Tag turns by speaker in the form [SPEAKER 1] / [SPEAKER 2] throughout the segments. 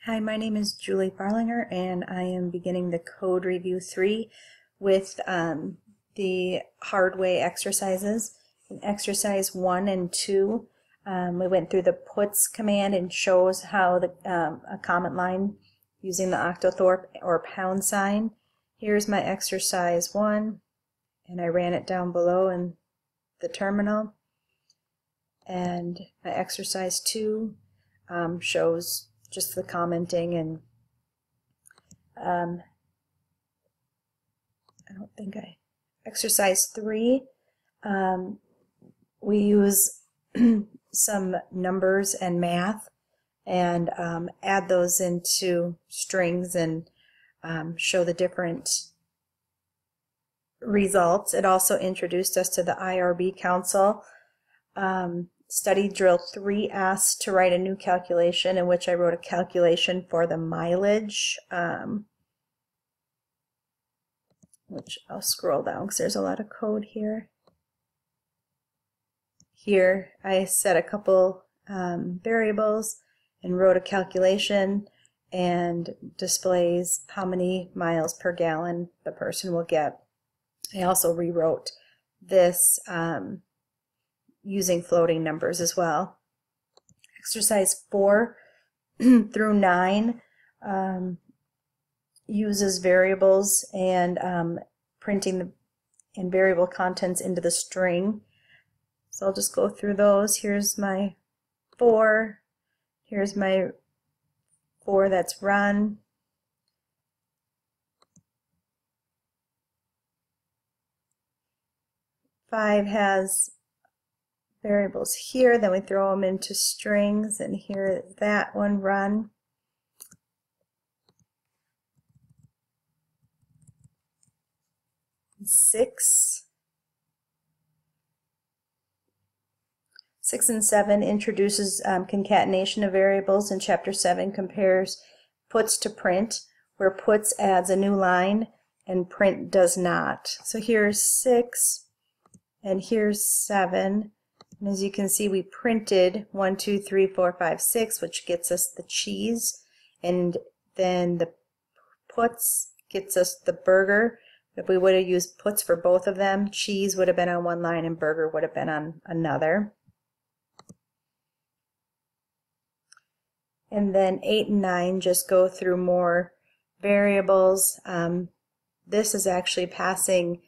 [SPEAKER 1] Hi, my name is Julie Farlinger, and I am beginning the Code Review 3 with the hard way exercises. In exercise 1 and 2, we went through the puts command and shows how a comment line using the octothorpe or pound sign. Here's my exercise 1, and I ran it down below in the terminal. And my exercise 2 shows just the commenting, and exercise 3, we use some numbers and math and add those into strings and show the different results. It also introduced us to the IRB Council. Study drill 3 asked to write a new calculation, in which I wrote a calculation for the mileage, which I'll scroll down because there's a lot of code here. Here I set a couple variables and wrote a calculation, and displays how many miles per gallon the person will get. I also rewrote this using floating numbers as well. Exercise 4 through 9 uses variables and printing and variable contents into the string. So I'll just go through those. Here's my 4. Here's my 4 that's run. Five has variables here, then we throw them into strings, and here that one run. Six and 7 introduces concatenation of variables, and chapter 7 compares puts to print, where puts adds a new line and print does not. So here's 6 and here's 7. And as you can see, we printed 1, 2, 3, 4, 5, 6, which gets us the cheese, and then the puts gets us the burger. If we would have used puts for both of them, cheese would have been on one line and burger would have been on another. And then 8 and 9 just go through more variables. This is actually passing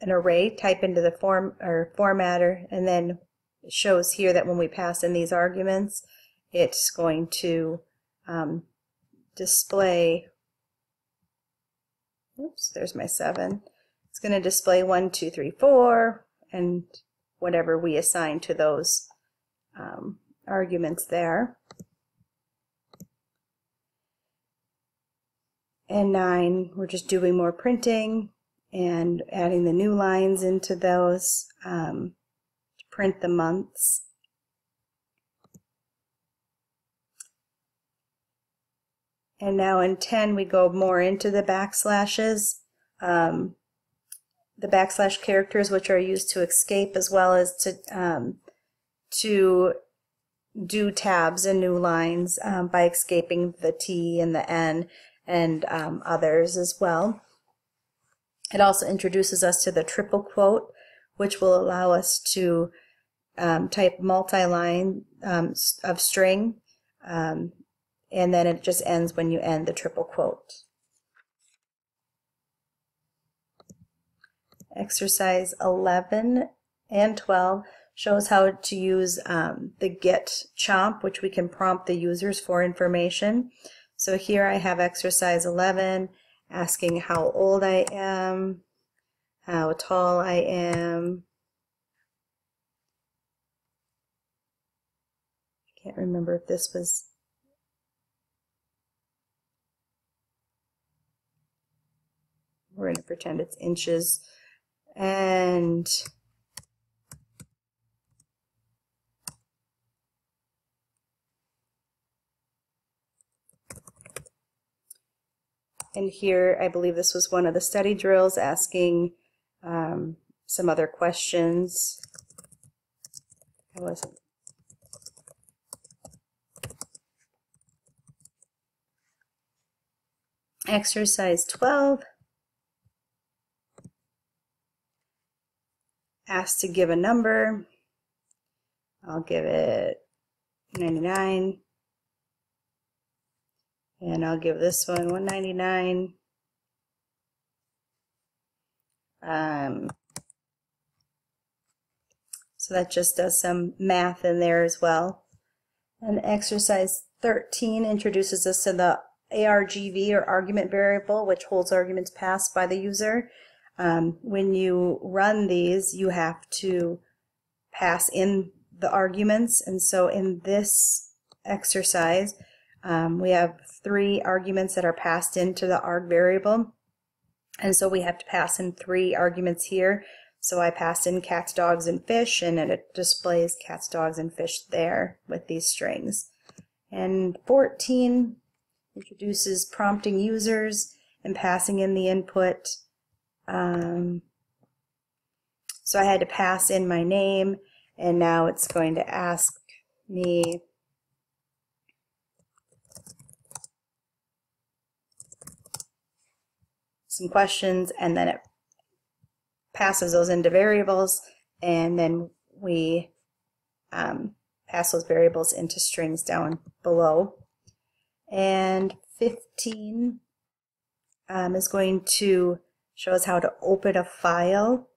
[SPEAKER 1] an array, type into the formatter, and then it shows here that when we pass in these arguments, it's going to display, oops, there's my 7. It's going to display 1, 2, 3, 4, and whatever we assign to those arguments there. And 9, we're just doing more printing and adding the new lines into those to print the months. And now in 10 we go more into the backslashes, the backslash characters, which are used to escape as well as to do tabs and new lines by escaping the T and the N and others as well. It also introduces us to the triple quote, which will allow us to type multi-line of string, and then it just ends when you end the triple quote. Exercise 11 and 12 shows how to use the get chomp, which we can prompt the users for information. So here I have exercise 11 asking how old I am, how tall I am. I can't remember if this was, we're going to pretend it's inches, and here I believe this was one of the study drills asking some other questions. I wasn't Exercise 12 asks to give a number. I'll give it 99, and I'll give this one 199. So that just does some math in there as well. And exercise 13 introduces us to the ARGV, or argument variable, which holds arguments passed by the user. When you run these, you have to pass in the arguments, and so in this exercise we have 3 arguments that are passed into the arg variable, and so we have to pass in 3 arguments here. So I passed in cats, dogs, and fish, and it displays cats, dogs, and fish there with these strings. And 14 introduces prompting users and passing in the input. So I had to pass in my name, and now it's going to ask me some questions, and then it passes those into variables, and then we pass those variables into strings down below. And 15 is going to show us how to open a file.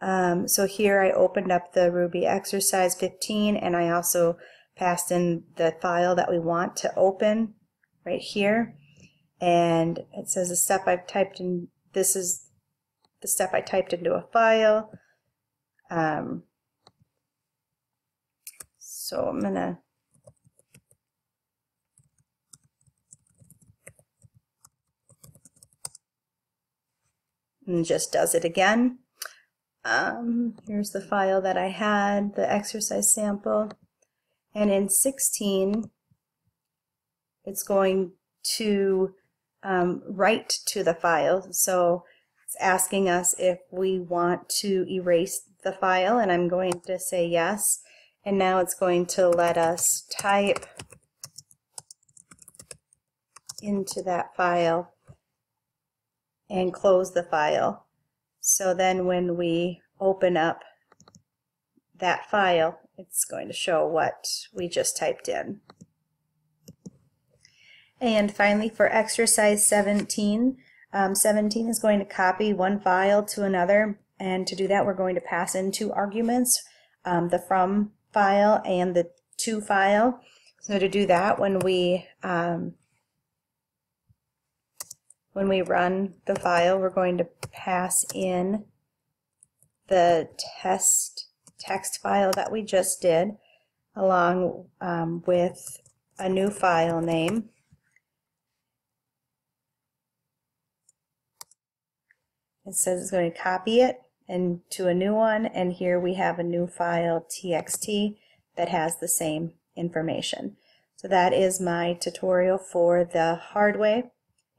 [SPEAKER 1] So here I opened up the Ruby exercise 15, and I also passed in the file that we want to open right here. And it says the step I've typed in, this is the step I typed into a file. So I'm gonna and just does it again. Here's the file that I had, the exercise sample. And in 16, it's going to write to the file. So it's asking us if we want to erase the file, and I'm going to say yes. And now it's going to let us type into that file and close the file. So then when we open up that file, it's going to show what we just typed in. And finally, for exercise 17, 17 is going to copy one file to another, and to do that we're going to pass in 2 arguments, the from file and the to file. So to do that, when we run the file, we're going to pass in the test text file that we just did, along with a new file name. It says it's going to copy it into a new one, and here we have a new file, txt, that has the same information. So that is my tutorial for the hard way,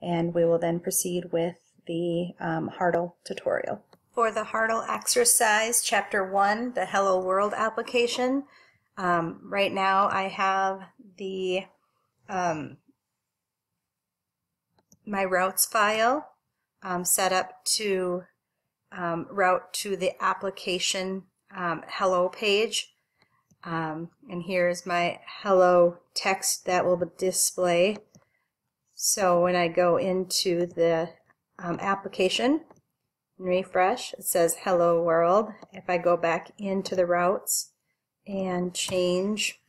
[SPEAKER 1] and we will then proceed with the Hartle tutorial. For the Hartle exercise, Chapter 1, the Hello World application, right now I have the my routes file set up to route to the application hello page, and here's my hello text that will display. So when I go into the application and refresh, it says hello world. If I go back into the routes and change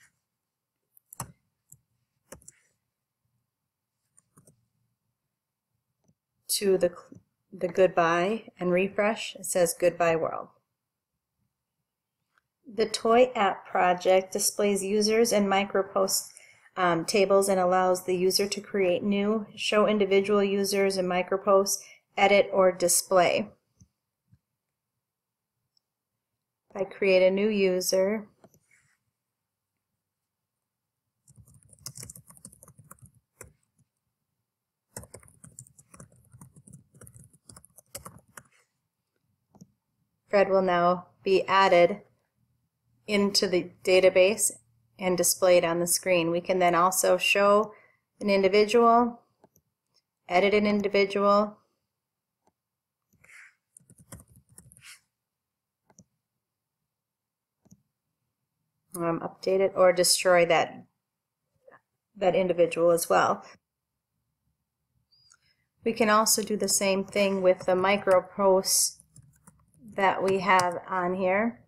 [SPEAKER 1] to the goodbye and refresh, it says goodbye world. The toy app project displays users and micropost tables and allows the user to create new, show individual users and microposts, edit, or display. If I create a new user, Fred will now be added into the database and displayed on the screen. We can then also show an individual edit an individual, update it, or destroy that individual as well. We can also do the same thing with the micro posts that we have on here.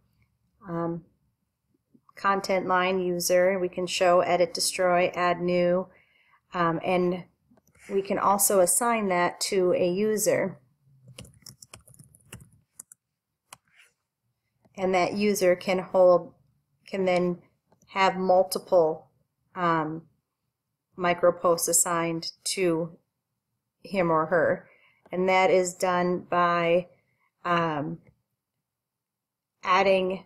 [SPEAKER 1] Content line user, we can show, edit, destroy, add new, and we can also assign that to a user. And that user can then have multiple micro posts assigned to him or her. And that is done by adding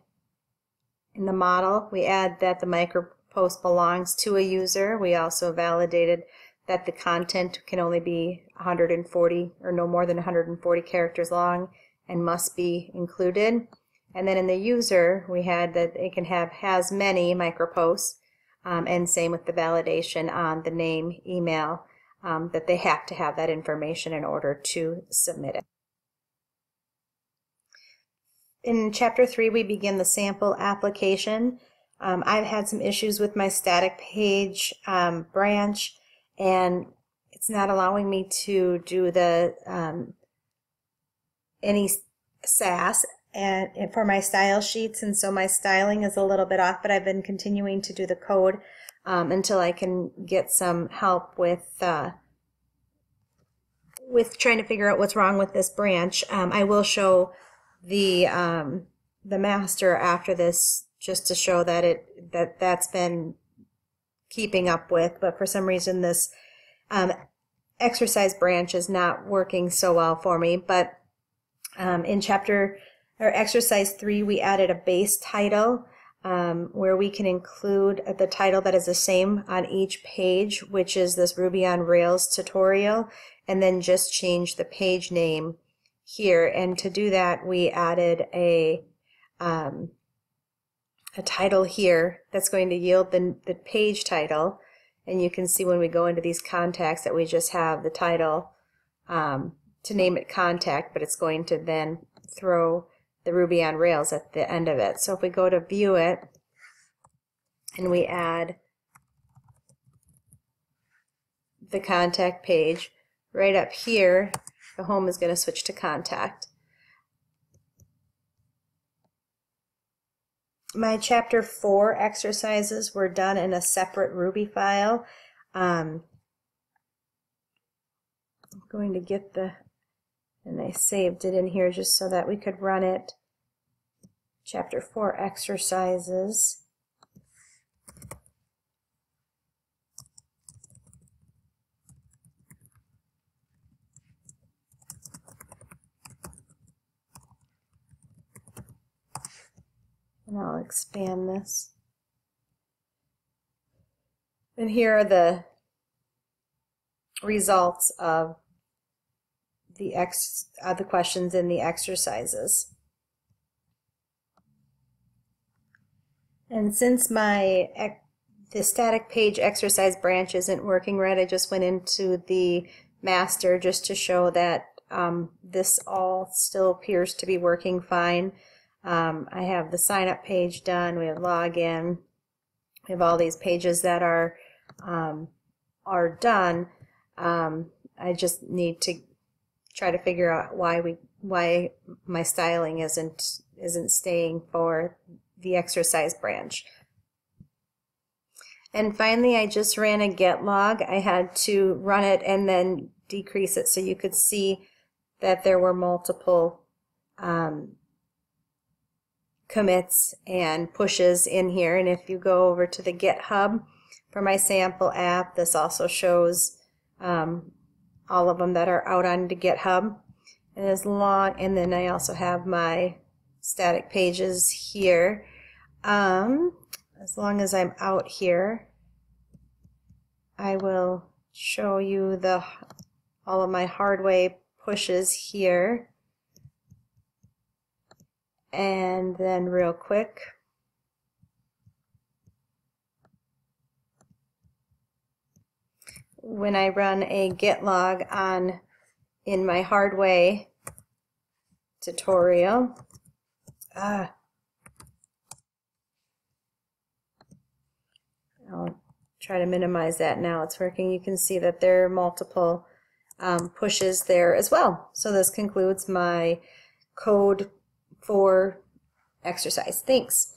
[SPEAKER 1] in the model. We add that the micro post belongs to a user. We also validated that the content can only be 140 or no more than 140 characters long and must be included. And then in the user, we had that it can have has many micro posts, and same with the validation on the name, email, that they have to have that information in order to submit it. In Chapter 3, we begin the sample application. I've had some issues with my static page branch, and it's not allowing me to do the any SAS and for my style sheets, and so my styling is a little bit off, but I've been continuing to do the code until I can get some help with trying to figure out what's wrong with this branch. I will show the master after this, just to show that that's been keeping up with, but for some reason this exercise branch is not working so well for me. But in exercise 3, we added a base title where we can include the title that is the same on each page, which is this Ruby on Rails tutorial, and then just change the page name here. And to do that, we added a title here that's going to yield the page title. And you can see when we go into these contacts that we just have the title to name it contact, but it's going to then throw the Ruby on Rails at the end of it. So if we go to view it and we add the contact page, right up here, the home is going to switch to contact. My Chapter 4 exercises were done in a separate Ruby file. I'm going to get and I saved it in here just so that we could run it. Chapter 4 exercises. And I'll expand this. And here are the results of the questions in the exercises. And since the static page exercise branch isn't working right, I just went into the master just to show that this all still appears to be working fine. I have the sign up page done, we have login, we have all these pages that are done. I just need to try to figure out why my styling isn't staying for the exercise branch. And finally, I just ran a get log. I had to run it and then decrease it so you could see that there were multiple commits and pushes in here. And if you go over to the GitHub for my sample app, this also shows all of them that are out on the GitHub. And then I also have my static pages here. As long as I'm out here, I will show you all of my hardware pushes here. And then real quick, when I run a git log on in my hard way tutorial. I'll try to minimize that now. It's working. You can see that there are multiple pushes there as well. So this concludes my code for exercise. Thanks.